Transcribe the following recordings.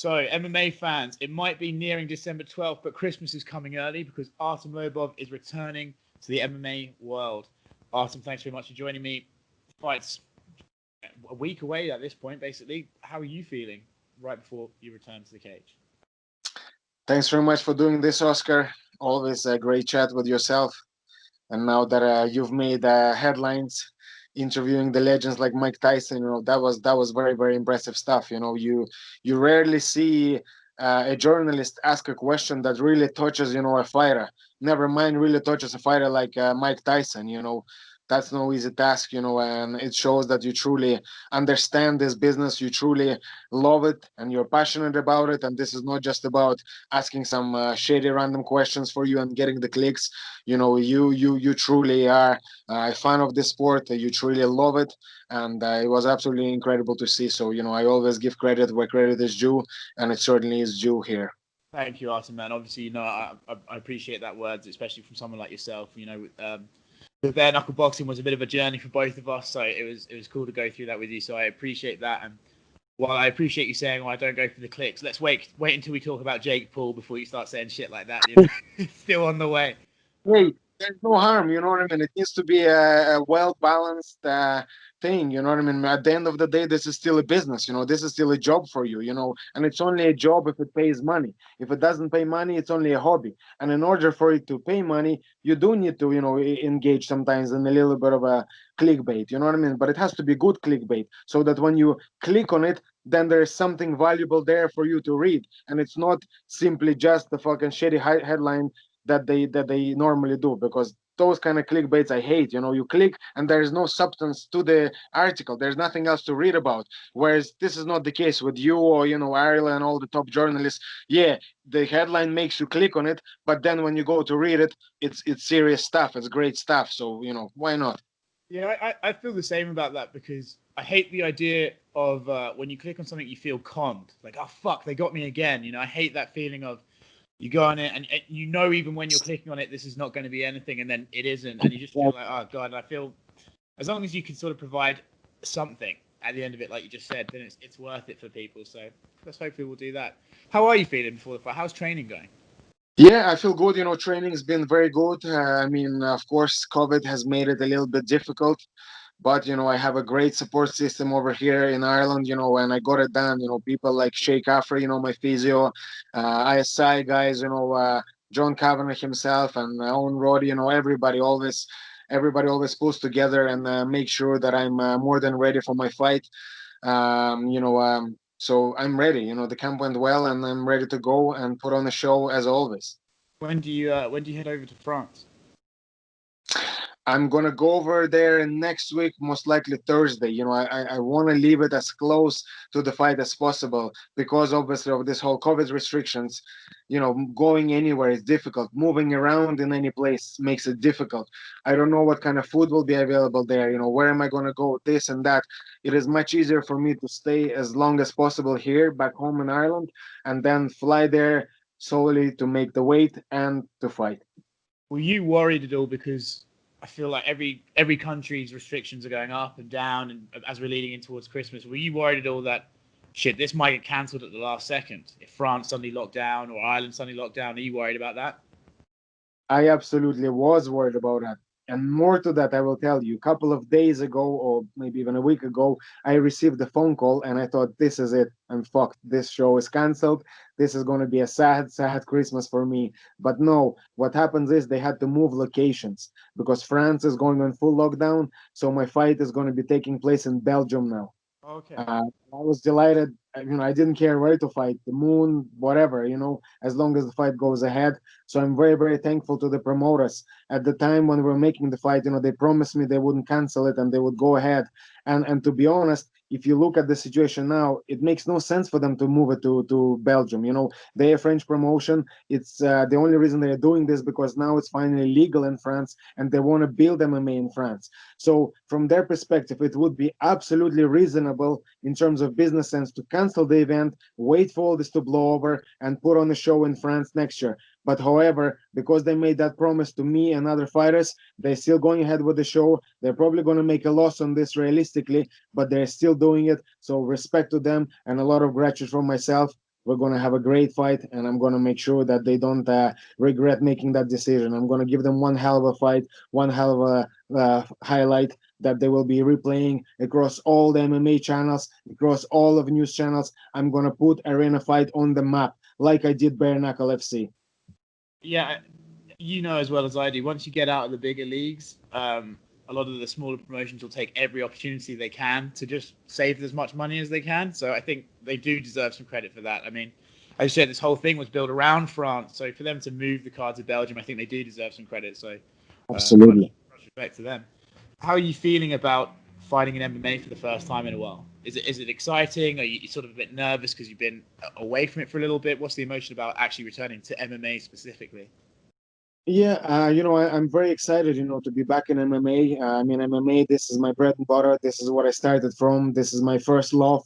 So, MMA fans, it might be nearing December 12th, but Christmas is coming early because Artem Lobov is returning to the MMA world. Artem, thanks very much for joining me. Fight's a week away at this point, basically. How are you feeling right before you return to the cage? Thanks very much for doing this, Oscar. Always a great chat with yourself. And now that you've made headlines interviewing the legends like Mike Tyson, that was very very impressive stuff. You rarely see a journalist ask a question that really touches a fighter. Never mind, really touches a fighter like Mike Tyson. That's no easy task. And it shows that you truly understand this business. You truly love it, and you're passionate about it. And this is not just about asking some shady random questions for you and getting the clicks. You truly are a fan of this sport. You truly love it, and it was absolutely incredible to see. So I always give credit where credit is due, and it certainly is due here. Thank you, Artem, man. Obviously, I appreciate that words, especially from someone like yourself. The bare knuckle boxing was a bit of a journey for both of us, so it was cool to go through that with you. So I appreciate that, and while I appreciate you saying, "Well, I don't go for the clicks," let's wait until we talk about Jake Paul before you start saying shit like that. Still on the way. Hey, there's no harm, you know what I mean? It needs to be a well balanced thing, you know what I mean? At the end of the day, this is still a business, this is still a job for you, and it's only a job if it pays money. If it doesn't pay money, it's only a hobby. And in order for it to pay money, you do need to, engage sometimes in a little bit of a clickbait, you know what I mean? But it has to be good clickbait so that when you click on it, then there's something valuable there for you to read. And it's not simply just the fucking shitty headline that they normally do, because those kind of clickbaits I hate. You click and there is no substance to the article. There's nothing else to read about. Whereas this is not the case with you or Ireland and all the top journalists. Yeah, the headline makes you click on it, but then when you go to read it, it's serious stuff. It's great stuff. So why not? Yeah, I feel the same about that because I hate the idea of when you click on something you feel conned. Like, oh fuck, they got me again. I hate that feeling of you go on it and even when you're clicking on it, this is not going to be anything, and then it isn't, and you just feel like, oh god. And I feel as long as you can sort of provide something at the end of it, like you just said, then it's worth it for people. So let's hopefully we'll do that. How are you feeling before the fight? How's training going? Yeah, I feel good. Training's been very good. I mean, of course, COVID has made it a little bit difficult, but I have a great support system over here in Ireland. And I got it done. People like Sheikh Afra, my physio, ISI guys, John Kavanagh himself, and Owen Roddy. Everybody always pulls together and make sure that I'm more than ready for my fight. So I'm ready. The camp went well, and I'm ready to go and put on a show as always. When do you head over to France? I'm gonna go over there next week, most likely Thursday. I want to leave it as close to the fight as possible, because obviously of this whole COVID restrictions. Going anywhere is difficult. Moving around in any place makes it difficult. I don't know what kind of food will be available there. Where am I gonna go? This and that. It is much easier for me to stay as long as possible here, back home in Ireland, and then fly there solely to make the weight and to fight. Were you worried at all because I feel like every country's restrictions are going up and down, and as we're leading in towards Christmas, were you worried at all that shit this might get cancelled at the last second if France suddenly locked down or Ireland suddenly locked down? Are you worried about that? I absolutely was worried about that. And more to that, I will tell you. A couple of days ago, or maybe even a week ago, I received a phone call and I thought, this is it. I'm fucked. This show is canceled. This is going to be a sad, sad Christmas for me. But no, what happens is they had to move locations because France is going on full lockdown. So my fight is going to be taking place in Belgium now. Okay. Uh, I was delighted. I didn't care where to fight, the moon, whatever, as long as the fight goes ahead. So I'm very, very thankful to the promoters. At the time when we were making the fight, they promised me they wouldn't cancel it and they would go ahead. And to be honest, if you look at the situation now, it makes no sense for them to move it to Belgium. They're a French promotion. It's the only reason they're doing this because now it's finally legal in France and they want to build MMA in France. So from their perspective, it would be absolutely reasonable in terms of business sense to cancel the event, wait for all this to blow over, and put on a show in France next year. But however, because they made that promise to me and other fighters, they're still going ahead with the show. They're probably going to make a loss on this realistically, but they're still doing it. So respect to them and a lot of gratitude from myself. We're going to have a great fight, and I'm going to make sure that they don't regret making that decision. I'm going to give them one hell of a fight, one hell of a highlight that they will be replaying across all the MMA channels, across all of news channels. I'm going to put Arena Fight on the map, like I did Bare Knuckle FC. Yeah, you know as well as I do, once you get out of the bigger leagues, a lot of the smaller promotions will take every opportunity they can to just save as much money as they can. So I think they do deserve some credit for that. I mean, as you said, this whole thing was built around France. So for them to move the card to Belgium, I think they do deserve some credit. So Absolutely. much respect to them. How are you feeling about fighting in MMA for the first time in a while? Is it exciting? Are you sort of a bit nervous because you've been away from it for a little bit? What's the emotion about actually returning to MMA specifically? Yeah, I'm very excited, to be back in MMA. I mean, MMA, this is my bread and butter. This is what I started from. This is my first love,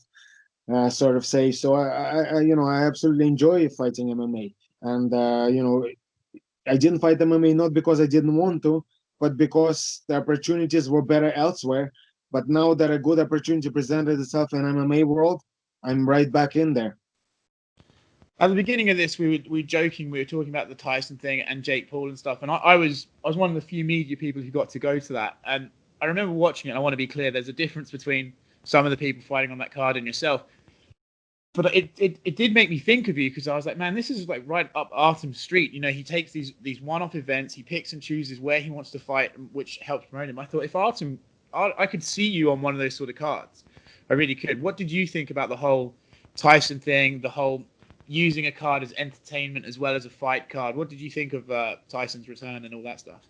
sort of say. So I absolutely enjoy fighting MMA. And, I didn't fight MMA not because I didn't want to, but because the opportunities were better elsewhere. But now that a good opportunity presented itself in MMA world, I'm right back in there. At the beginning of this, we were joking. We were talking about the Tyson thing and Jake Paul and stuff. And I was one of the few media people who got to go to that. And I remember watching it. And I want to be clear: there's a difference between some of the people fighting on that card and yourself. But it did make me think of you because I was like, man, this is like right up Artem's street. You know, he takes these one-off events, he picks and chooses where he wants to fight, which helps promote him. I thought if Artem, I could see you on one of those sort of cards. I really could. What did you think about the whole Tyson thing, the whole using a card as entertainment as well as a fight card? What did you think of Tyson's return and all that stuff?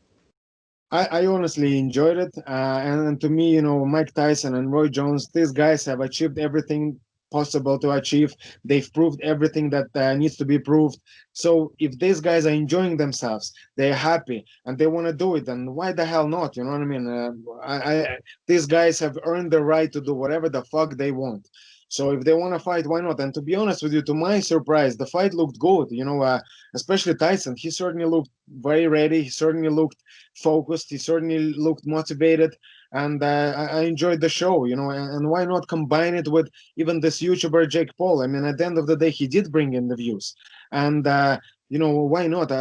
I honestly enjoyed it. And to me, Mike Tyson and Roy Jones, these guys have achieved everything possible to achieve. They've proved everything that needs to be proved. So if these guys are enjoying themselves, they're happy, and they want to do it, then why the hell not? You know what I mean? These guys have earned the right to do whatever the fuck they want. So if they want to fight, why not? And to be honest with you, to my surprise, the fight looked good. Especially Tyson. He certainly looked very ready. He certainly looked focused. He certainly looked motivated, and I enjoyed the show. And why not combine it with even this YouTuber Jake Paul? I mean, at the end of the day, he did bring in the views, and why not?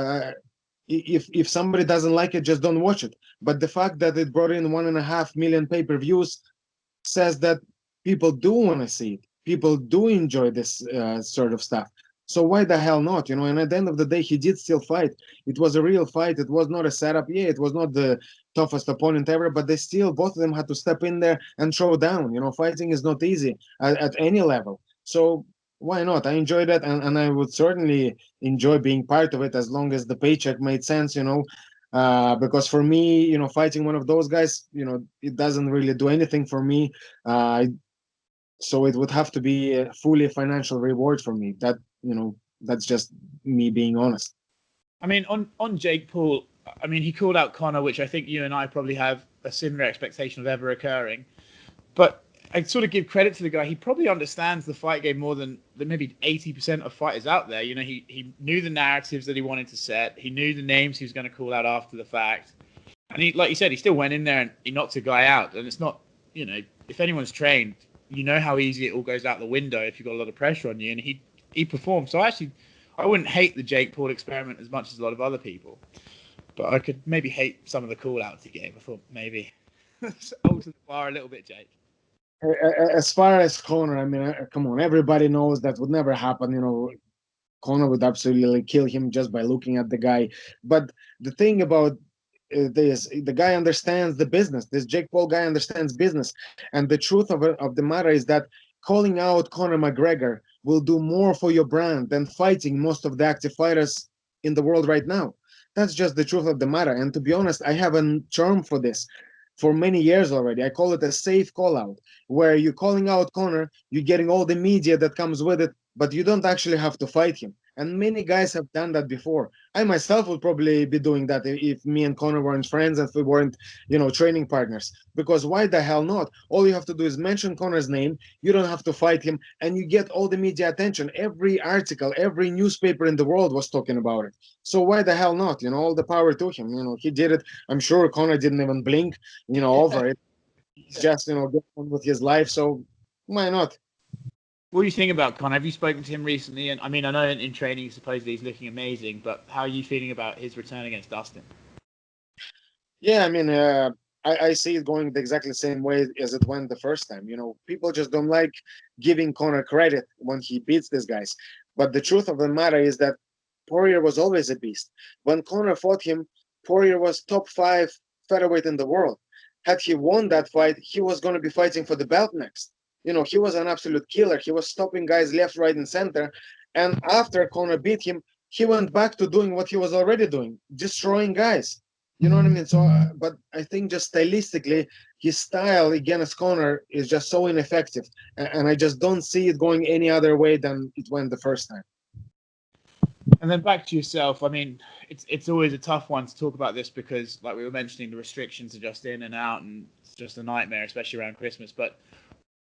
If somebody doesn't like it, just don't watch it. But the fact that it brought in 1.5 million pay-per-views says that people do want to see it. People do enjoy this sort of stuff. So why the hell not? And at the end of the day, he did still fight. It was a real fight. It was not a setup. Yeah, it was not the toughest opponent ever, but they still, both of them had to step in there and throw down. Fighting is not easy at any level. So why not? I enjoyed it, and I would certainly enjoy being part of it as long as the paycheck made sense. Because for me, fighting one of those guys, it doesn't really do anything for me. Uh, so it would have to be a fully financial reward for me. That's just me being honest. I mean, on Jake Paul, I mean, he called out Conor, which I think you and I probably have a similar expectation of ever occurring. But I sort of give credit to the guy. He probably understands the fight game more than maybe 80% of fighters out there. He knew the narratives that he wanted to set. He knew the names he was going to call out after the fact. And he, like you said, he still went in there and he knocked a guy out. And it's not, if anyone's trained, you know how easy it all goes out the window if you've got a lot of pressure on you. And he performed. So I wouldn't hate the Jake Paul experiment as much as a lot of other people. But I could maybe hate some of the call-outs he gave. I thought maybe alter the bar a little bit, Jake. As far as Conor, I mean, come on, everybody knows that would never happen. Conor would absolutely kill him just by looking at the guy. But the thing about the guy understands the business. This Jake Paul guy understands business, and the truth of the matter is that calling out Conor McGregor will do more for your brand than fighting most of the active fighters in the world right now. That's just the truth of the matter. And to be honest, I have a term for this for many years already. I call it a safe call out, where you're calling out Conor, you're getting all the media that comes with it, but you don't actually have to fight him. And many guys have done that before. I myself would probably be doing that if me and Conor weren't friends and if we weren't, training partners. Because why the hell not? All you have to do is mention Conor's name. You don't have to fight him, and you get all the media attention. Every article, every newspaper in the world was talking about it. So why the hell not? All the power to him. He did it. I'm sure Conor didn't even blink, over it. He's just, getting on with his life. So why not? What do you think about Conor? Have you spoken to him recently? And I mean, I know in training supposedly he's looking amazing, but how are you feeling about his return against Dustin? Yeah, I mean, I see it going the exactly same way as it went the first time. You know, people just don't like giving Conor credit when he beats these guys. But the truth of the matter is that Poirier was always a beast. When Conor fought him, Poirier was top five featherweight in the world. Had he won that fight, he was going to be fighting for the belt next. You know, he was an absolute killer. He was stopping guys left, right, and center. And after Conor beat him, he went back to doing what he was already doing, destroying guys. You know what I mean? So, but I think just stylistically, his style against Conor is just so ineffective, and I just don't see it going any other way than it went the first time. And then back to yourself. I mean, it's always a tough one to talk about this because, like we were mentioning, the restrictions are just in and out, and it's just a nightmare, especially around Christmas. But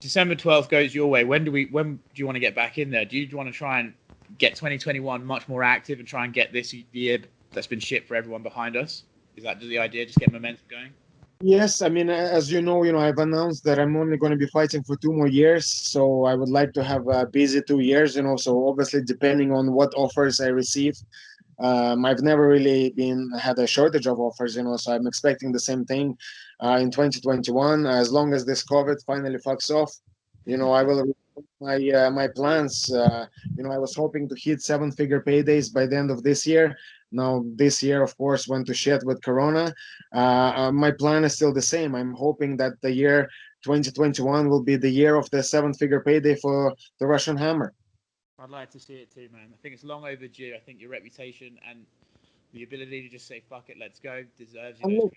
December 12th goes your way. When do you want to get back in there? Do you want to try and get 2021 much more active and try and get this year that's been shit for everyone behind us? Is that the idea? Just get momentum going? Yes, I mean, as you know, I've announced that I'm only going to be fighting for 2 more years. So I would like to have a busy 2 years. So obviously, depending on what offers I receive, I've never really been had a shortage of offers. So I'm expecting the same thing in 2021. As long as this COVID finally fucks off, I will my plans. I was hoping to hit seven-figure paydays by the end of this year. Now, this year, of course, went to shit with Corona. My plan is still the same. I'm hoping that the year 2021 will be the year of the seven-figure payday for the Russian Hammer. I'd like to see it too, man. I think it's long overdue. I think your reputation and the ability to just say "fuck it, let's go" deserves you And those. look,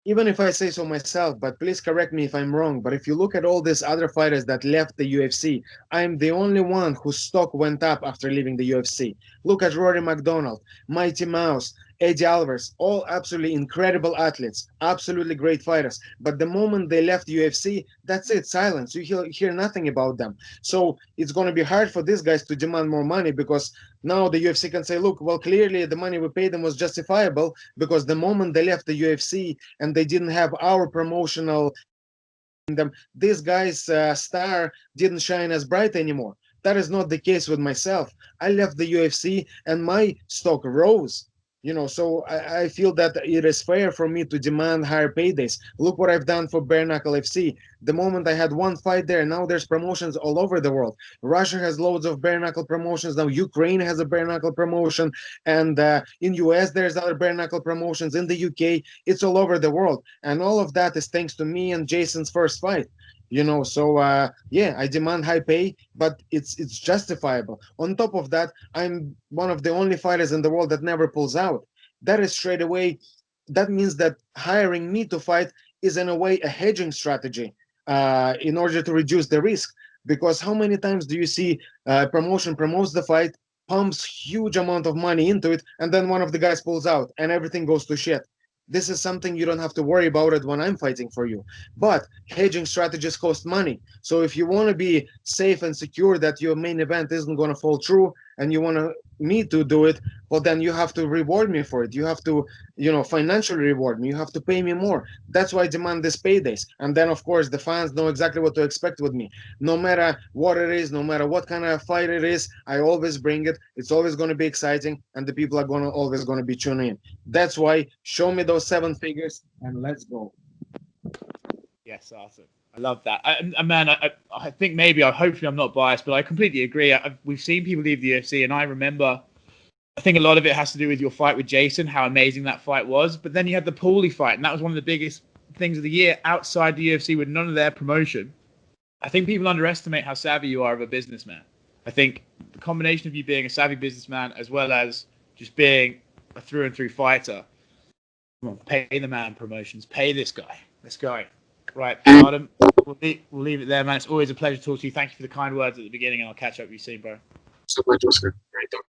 even if I say so myself, but please correct me if I'm wrong. But if you look at all these other fighters that left the UFC, I'm the only one whose stock went up after leaving the UFC. Look at Rory McDonald, Mighty Mouse, Eddie Alvarez, all absolutely incredible athletes, absolutely great fighters. But the moment they left UFC, that's it, silence. You hear nothing about them. So it's going to be hard for these guys to demand more money because now the UFC can say, look, well, clearly the money we paid them was justifiable because the moment they left the UFC and they didn't have our promotional them, this guy's star didn't shine as bright anymore. That is not the case with myself. I left the UFC and my stock rose. So I feel that it is fair for me to demand higher paydays. Look what I've done for Bare Knuckle FC. The moment I had one fight there, now there's promotions all over the world. Russia has loads of bare knuckle promotions now. Ukraine has a bare knuckle promotion, and in US there's other bare knuckle promotions. In the UK, it's all over the world, and all of that is thanks to me and Jason's first fight. So yeah, I demand high pay, but it's justifiable. On top of that, I'm one of the only fighters in the world that never pulls out. That is straight away. That means that hiring me to fight is in a way a hedging strategy in order to reduce the risk. Because how many times do you see promotion promotes the fight, pumps huge amount of money into it, and then one of the guys pulls out and everything goes to shit? This is something you don't have to worry about it when I'm fighting for you. But hedging strategies cost money. So if you want to be safe and secure that your main event isn't going to fall through and you want me to do it, well, then you have to reward me for it. You have to, financially reward me. You have to pay me more. That's why I demand these paydays. And then, of course, the fans know exactly what to expect with me. No matter what it is, no matter what kind of fight it is, I always bring it. It's always going to be exciting, and the people are always going to be tuning in. That's why show me those seven figures and let's go. Yes, awesome. I love that. Man, I think hopefully I'm not biased, but I completely agree. We've seen people leave the UFC, and I remember, I think a lot of it has to do with your fight with Jason, how amazing that fight was. But then you had the Paulie fight, and that was one of the biggest things of the year outside the UFC with none of their promotion. I think people underestimate how savvy you are of a businessman. I think the combination of you being a savvy businessman as well as just being a through and through fighter. Come on, pay the man promotions. Pay this guy. Let's go. Right, Artem, we'll leave it there, man. It's always a pleasure to talk to you. Thank you for the kind words at the beginning, and I'll catch up with you soon, bro. So much, Oscar. Right.